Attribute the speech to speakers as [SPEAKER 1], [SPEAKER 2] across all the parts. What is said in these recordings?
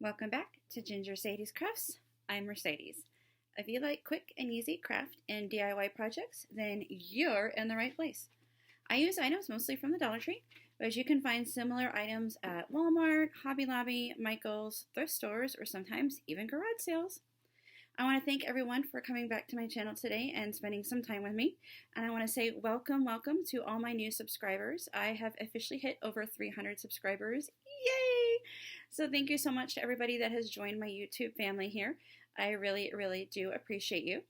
[SPEAKER 1] Welcome back to Ginger Sadie's Crafts. I'm Mercedes. If you like quick and easy craft and DIY projects, then you're in the right place. I use items mostly from the Dollar Tree, but you can find similar items at Walmart, Hobby Lobby, Michael's, thrift stores, or sometimes even garage sales. I want to thank everyone for coming back to my channel today and spending some time with me. And I want to say welcome to all my new subscribers. I have officially hit over 300 subscribers. Yay! So thank you so much to everybody that has joined my YouTube family here. I really do appreciate you.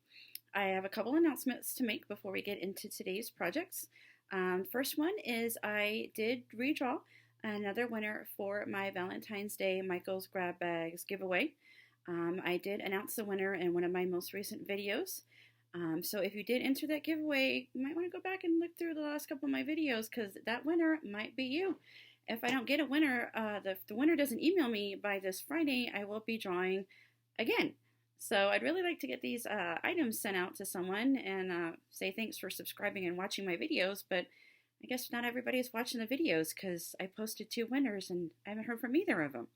[SPEAKER 1] I have a couple announcements to make before we get into today's projects. First one is I did redraw another winner for my Valentine's Day Michael's Grab Bags giveaway. I did announce the winner in one of my most recent videos. So if you did enter that giveaway, you might want to go back and look through the last couple of my videos because that winner might be you. If I don't get a winner, if the winner doesn't email me by this Friday, I will be drawing again. So I'd really like to get these items sent out to someone and say thanks for subscribing and watching my videos, but I guess not everybody is watching the videos because I posted 2 winners and I haven't heard from either of them.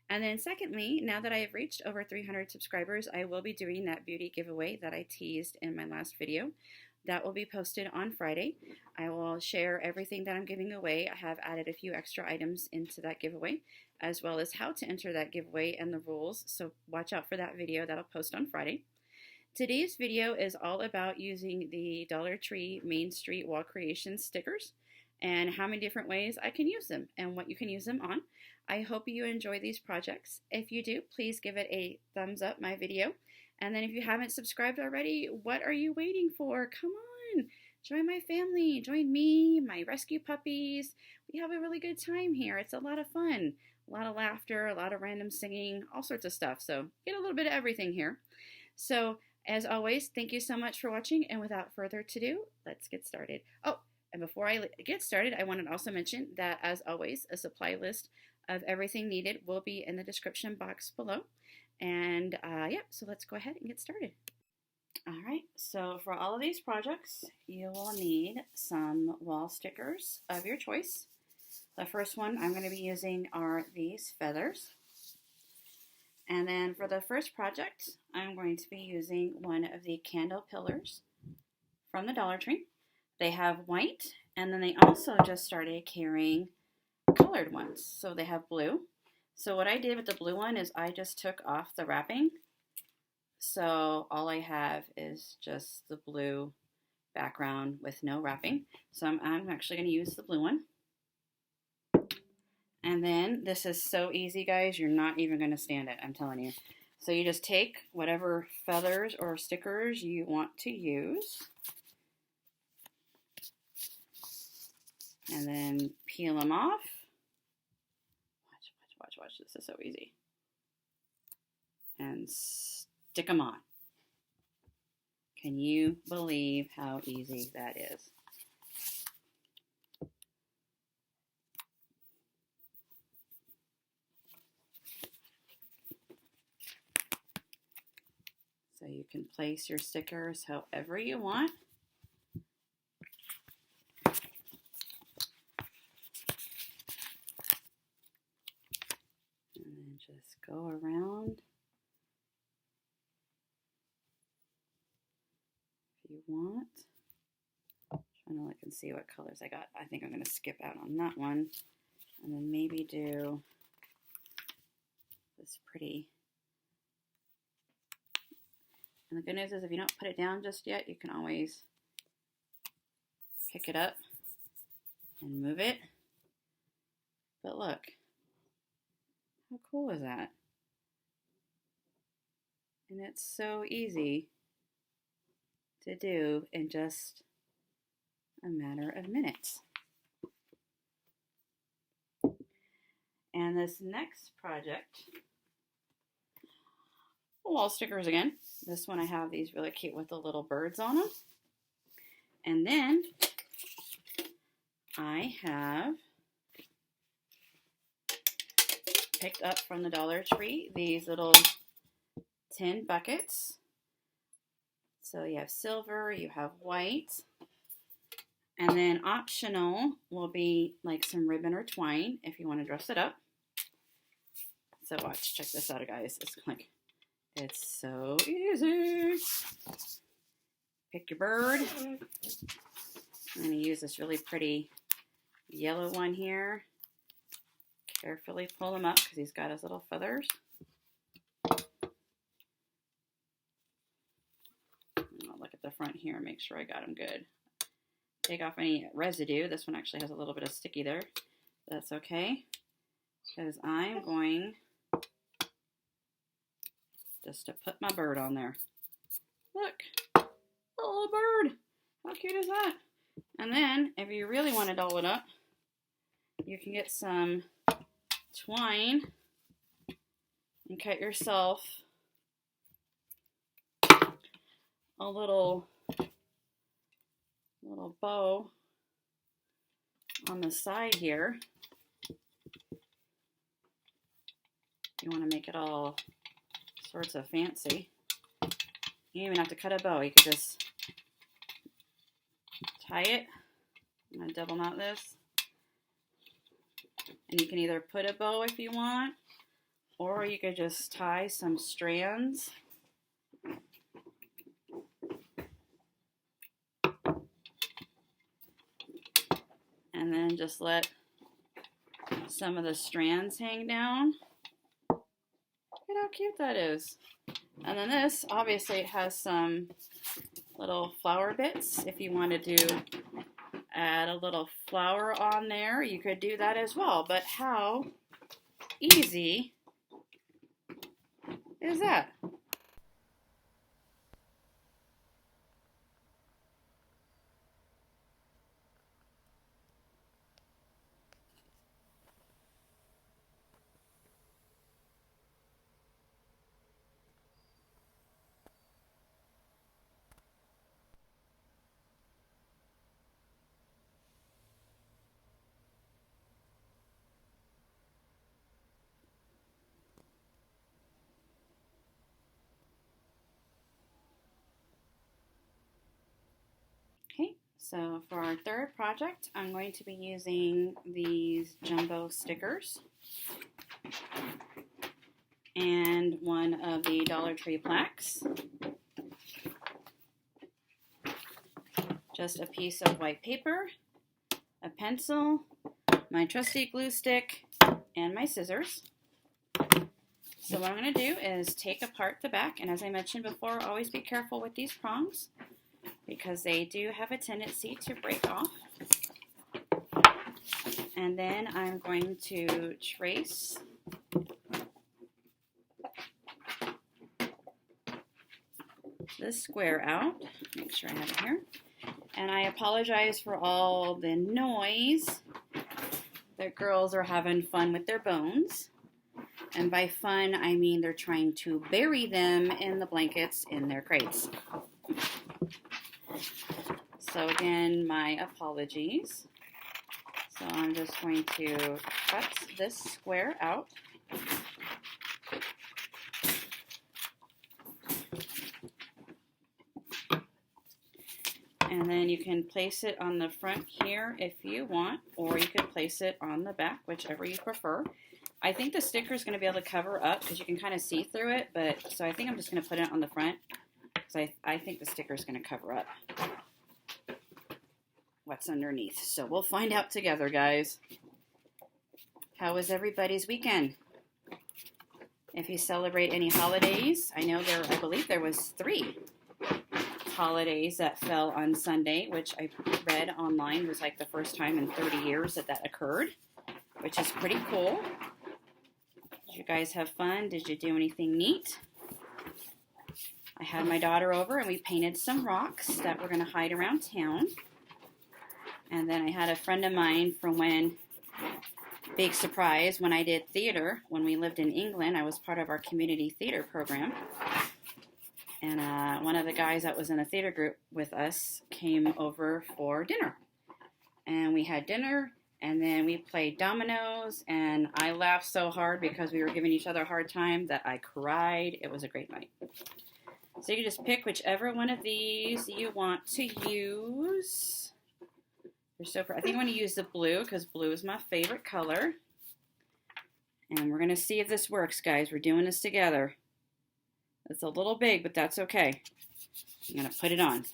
[SPEAKER 1] And then secondly, now that I have reached over 300 subscribers, I will be doing that beauty giveaway that I teased in my last video. That will be posted on Friday. I will share everything that I'm giving away. I have added a few extra items into that giveaway, as well as how to enter that giveaway and the rules. So watch out for that video. That'll post on Friday. Today's video is all about using the Dollar Tree Main Street Wall Creation stickers and how many different ways I can use them and what you can use them on. I hope you enjoy these projects. If you do, please give it a thumbs up my video. And then if you haven't subscribed already, what are you waiting for? Come on, join my family, join me, my rescue puppies. We have a really good time here. It's a lot of fun, a lot of laughter, a lot of random singing, all sorts of stuff. So get a little bit of everything here. So as always, thank you so much for watching. And without further ado, let's get started. Oh, and before I get started, I wanted to also mention that as always, a supply list of everything needed will be in the description box below. And yeah, so let's go ahead and get started. All right, so for all of these projects, you will need some wall stickers of your choice. The first one I'm going to be using are these feathers. And then for the first project, I'm going to be using one of the candle pillars from the Dollar Tree. They have white, and then they also just started carrying colored ones. So they have blue. So what I did with the blue one is I just took off the wrapping. So all I have is just the blue background with no wrapping. So I'm actually going to use the blue one. And then this is so easy, guys. You're not even going to stand it, I'm telling you. So you just take whatever feathers or stickers you want to use. And then peel them off. Watch, this is so easy. And stick them on. Can you believe how easy that is? So you can place your stickers however you want. Just go around if you want. Trying to look and see what colors I got. I think I'm going to skip out on that one and then maybe do this pretty. And the good news is if you don't put it down just yet, you can always pick it up and move it. But look. How cool is that? And it's so easy to do in just a matter of minutes. And this next project, wall stickers again. This one I have these really cute with the little birds on them. And then I have picked up from the Dollar Tree these little tin buckets. So you have silver, you have white, and then optional will be like some ribbon or twine if you want to dress it up. So watch, check this out, guys. It's so easy. Pick your bird. I'm going to use this really pretty yellow one here. Carefully pull him up because he's got his little feathers. I'll look at the front here and make sure I got him good. Take off any residue. This one actually has a little bit of sticky there. That's okay, because I'm going just to put my bird on there. Look, a little bird. How cute is that? And then, if you really want to doll it up, you can get some twine and cut yourself a little bow on the side here. You want to make it all sorts of fancy. You don't even have to cut a bow. You could just tie it. I'm going to double knot this. And you can either put a bow if you want, or you could just tie some strands. And then just let some of the strands hang down. Look at how cute that is. And then this, obviously, it has some little flower bits. If you wanted to add a little flower on there, you could do that as well. But how easy is that? Okay, so for our third project, I'm going to be using these jumbo stickers and one of the Dollar Tree plaques. Just a piece of white paper, a pencil, my trusty glue stick, and my scissors. So what I'm going to do is take apart the back, and as I mentioned before, always be careful with these prongs, because they do have a tendency to break off. And then I'm going to trace this square out. Make sure I have it here. And I apologize for all the noise. The girls are having fun with their bones. And by fun, I mean they're trying to bury them in the blankets in their crates. So again, my apologies. So I'm just going to cut this square out. And then you can place it on the front here if you want, or you could place it on the back, whichever you prefer. I think the sticker is going to be able to cover up because you can kind of see through it, but so I think I'm just going to put it on the front because I think the sticker is going to cover up what's underneath. So we'll find out together, guys. How was everybody's weekend? If you celebrate any holidays, I know I believe there was 3 holidays that fell on Sunday, which I read online was like the first time in 30 years that occurred, which is pretty cool. Did you guys have fun? Did you do anything neat? I had my daughter over and we painted some rocks that we're going to hide around town. And then I had a friend of mine from when, big surprise, when I did theater, when we lived in England, I was part of our community theater program. And one of the guys that was in a theater group with us came over for dinner. And we had dinner, and then we played dominoes, and I laughed so hard because we were giving each other a hard time that I cried. It was a great night. So you can just pick whichever one of these you want to use. I think I want to use the blue because blue is my favorite color. And we're going to see if this works, guys. We're doing this together. It's a little big, but that's okay. I'm going to put it on.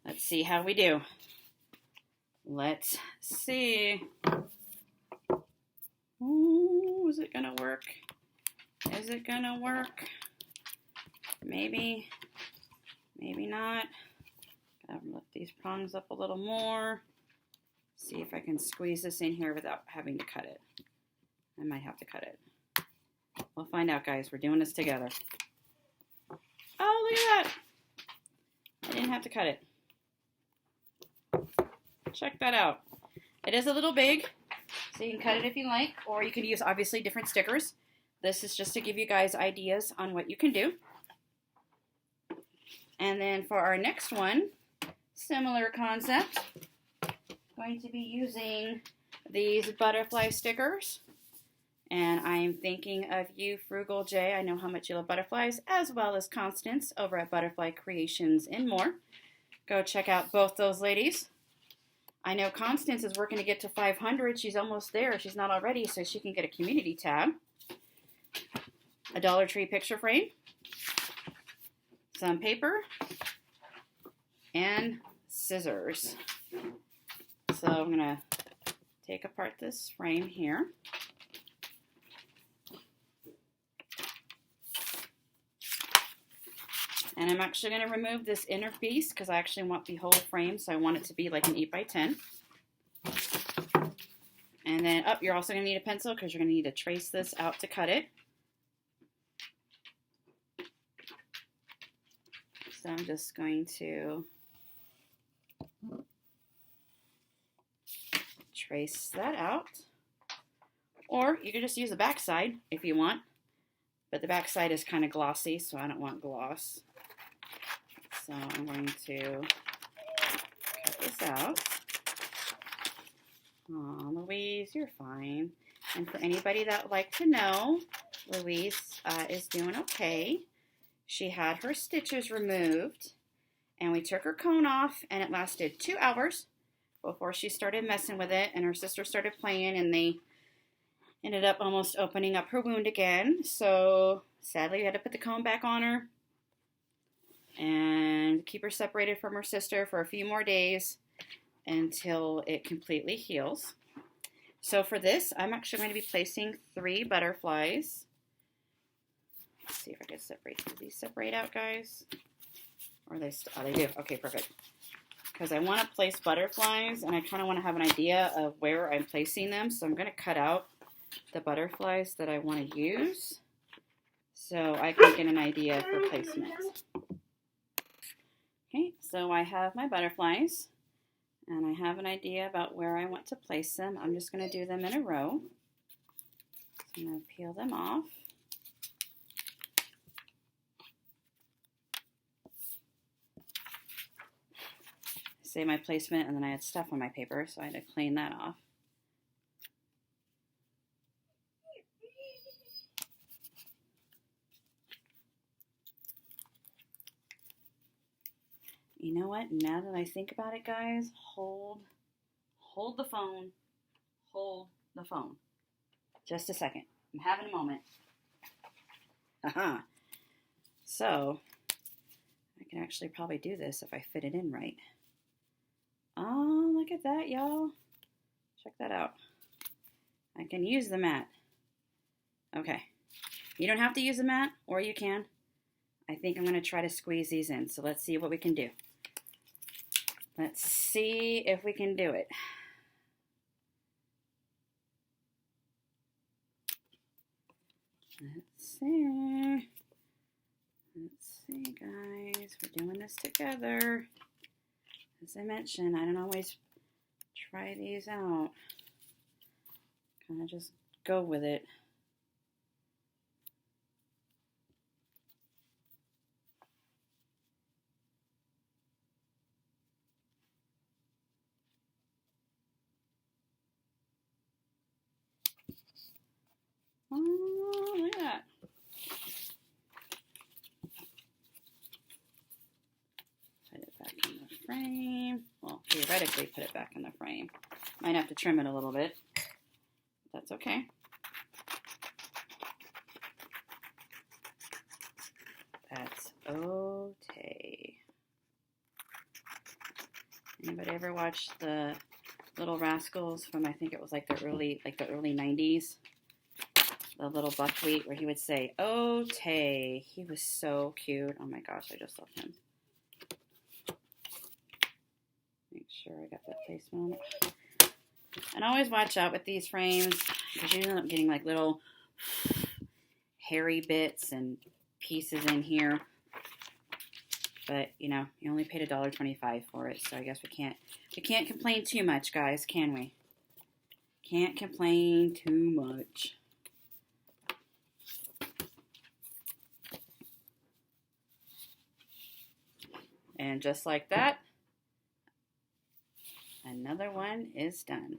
[SPEAKER 1] Let's see how we do. Let's see. Ooh, is it going to work? Is it going to work? Maybe. Maybe not. Gotta lift these prongs up a little more. See if I can squeeze this in here without having to cut it. I might have to cut it. We'll find out, guys. We're doing this together. Oh, look at that. I didn't have to cut it. Check that out. It is a little big, so you can cut it if you like, or you can use, obviously, different stickers. This is just to give you guys ideas on what you can do. And then for our next one, similar concept, going to be using these butterfly stickers. And I'm thinking of you, Frugal J. I know how much you love butterflies, as well as Constance over at Butterfly Creations and More. Go check out both those ladies. I know Constance is working to get to 500. She's almost there. She's not already, so she can get a community tab. A Dollar Tree picture frame. Some paper. And scissors. So I'm going to take apart this frame here. And I'm actually going to remove this inner piece because I actually want the whole frame, so I want it to be like an 8x10. And then, you're also going to need a pencil because you're going to need to trace this out to cut it. So I'm just going to trace that out. Or you can just use the back side if you want. But the back side is kind of glossy, so I don't want gloss. So I'm going to cut this out. Aw, Louise, you're fine. And for anybody that would like to know, Louise is doing okay. She had her stitches removed, and we took her cone off, and it lasted 2 hours before she started messing with it, and her sister started playing, and they ended up almost opening up her wound again. So sadly, we had to put the cone back on her and keep her separated from her sister for a few more days until it completely heals. So for this, I'm actually going to be placing 3 butterflies. Let's see if I can separate. Do these separate out, guys? Or they do. Okay, perfect. Because I want to place butterflies, and I kind of want to have an idea of where I'm placing them. So I'm going to cut out the butterflies that I want to use so I can get an idea for placement. Okay, so I have my butterflies, and I have an idea about where I want to place them. I'm just going to do them in a row. So I'm going to peel them off. Say my placement, and then I had stuff on my paper, so I had to clean that off. You know what? Now that I think about it, guys, hold the phone. Hold the phone. Just a second. I'm having a moment. Aha. So, I can actually probably do this if I fit it in right. Oh, look at that, y'all. Check that out. I can use the mat. Okay. You don't have to use the mat, or you can. I think I'm going to try to squeeze these in. So let's see what we can do. Let's see if we can do it. Let's see. Let's see, guys. We're doing this together. As I mentioned, I don't always try these out. Kind of just go with it. Oh, look at that. Put it back in the frame. Well, theoretically, put it back in the frame. Might have to trim it a little bit. That's okay. That's okay. Anybody ever watch the Little Rascals from, I think it was like the early 90s? The little buckwheat where he would say, "Oh, Tay." He was so cute. Oh my gosh, I just love him. Make sure I got that placement on it. And always watch out with these frames because you end up getting like little hairy bits and pieces in here. But you know, you only paid $1.25 for it, so I guess we can't complain too much, guys, can we? Can't complain too much. And just like that, another one is done.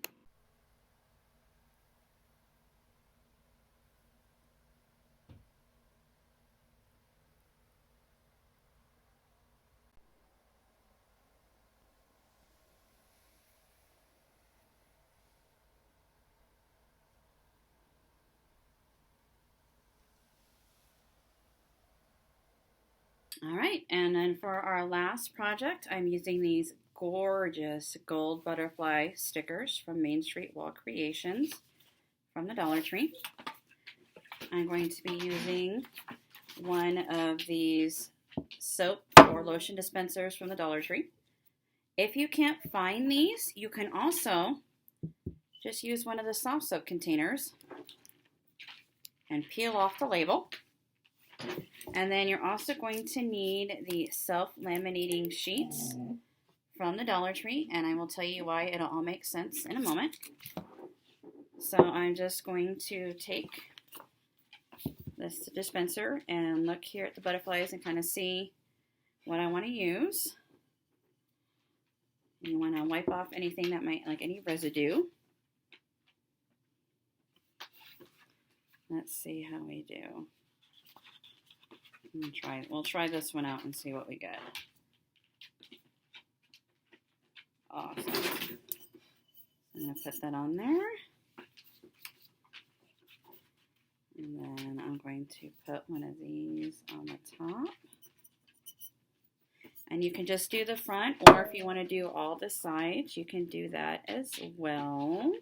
[SPEAKER 1] All right, and then for our last project, I'm using these gorgeous gold butterfly stickers from Main Street Wall Creations from the Dollar Tree. I'm going to be using one of these soap or lotion dispensers from the Dollar Tree. If you can't find these, you can also just use one of the soft soap containers and peel off the label. And then you're also going to need the self-laminating sheets from the Dollar Tree, and I will tell you why it'll all make sense in a moment. So I'm just going to take this dispenser and look here at the butterflies and kind of see what I want to use. You want to wipe off anything that might, like any residue. Let's see how we do. We'll try this one out and see what we get. Awesome. I'm going to put that on there. And then I'm going to put one of these on the top. And you can just do the front, or if you want to do all the sides, you can do that as well.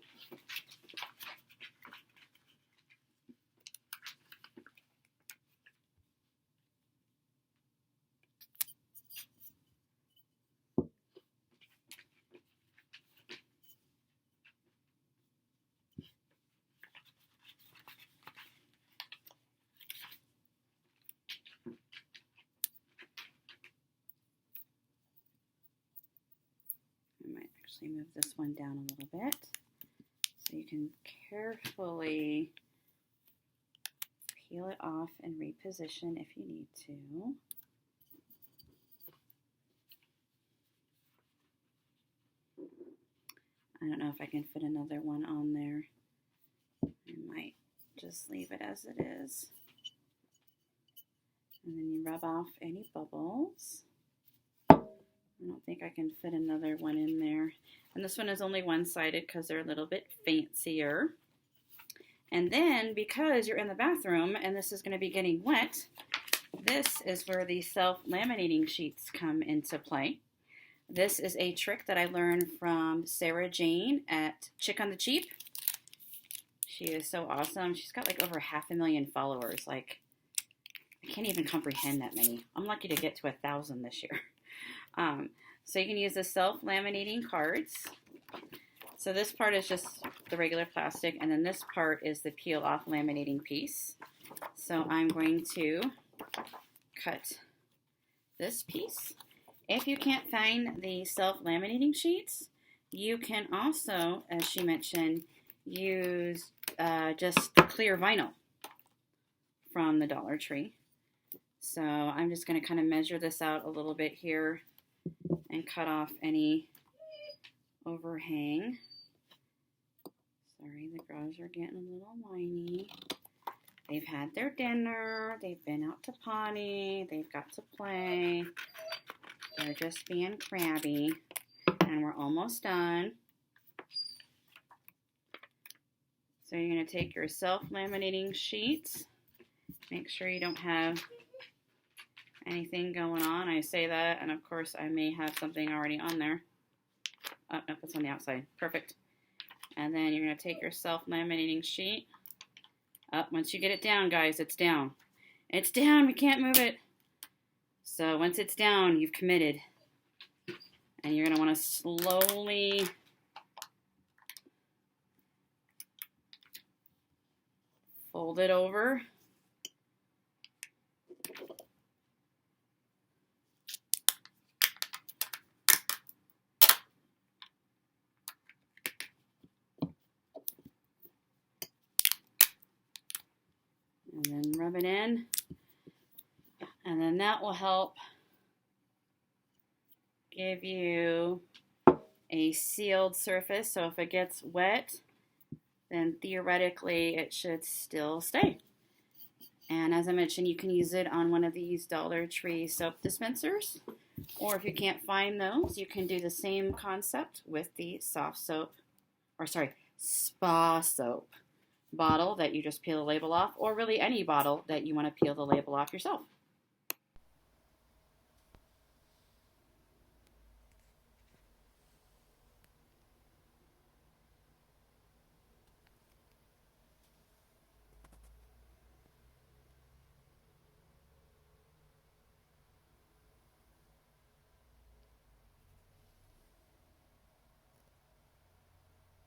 [SPEAKER 1] Move this one down a little bit so you can carefully peel it off and reposition if you need to. I don't know if I can fit another one on there. I might just leave it as it is. And then you rub off any bubbles. I don't think I can fit another one in there. And this one is only one-sided because they're a little bit fancier. And then because you're in the bathroom and this is going to be getting wet, this is where the self-laminating sheets come into play. This is a trick that I learned from Sarah Jane at Chick on the Cheap. She is so awesome. She's got like over 500,000 followers. Like, I can't even comprehend that many. I'm lucky to get to 1,000 this year. So you can use the self-laminating cards. So this part is just the regular plastic, and then this part is the peel-off laminating piece. So I'm going to cut this piece. If you can't find the self-laminating sheets, you can also, as she mentioned, use just clear vinyl from the Dollar Tree. So I'm just going to kind of measure this out a little bit here and cut off any overhang. Sorry, the girls are getting a little whiny. They've had their dinner, they've been out to potty, they've got to play. They're just being crabby, and we're almost done. So you're going to take your self-laminating sheets. Make sure you don't have anything going on. I say that, and of course I may have something already on there. Oh, no, it's on the outside. Perfect. And then you're going to take your self-laminating sheet. Once you get it down, guys, it's down. It's down. We can't move it. So once it's down, you've committed. And you're going to want to slowly fold it over. And then rub it in. And then that will help give you a sealed surface. So if it gets wet, then theoretically it should still stay. And as I mentioned, you can use it on one of these Dollar Tree soap dispensers. Or if you can't find those, you can do the same concept with the soft soap, or sorry, spa soap bottle that you just peel the label off, or really any bottle that you want to peel the label off yourself.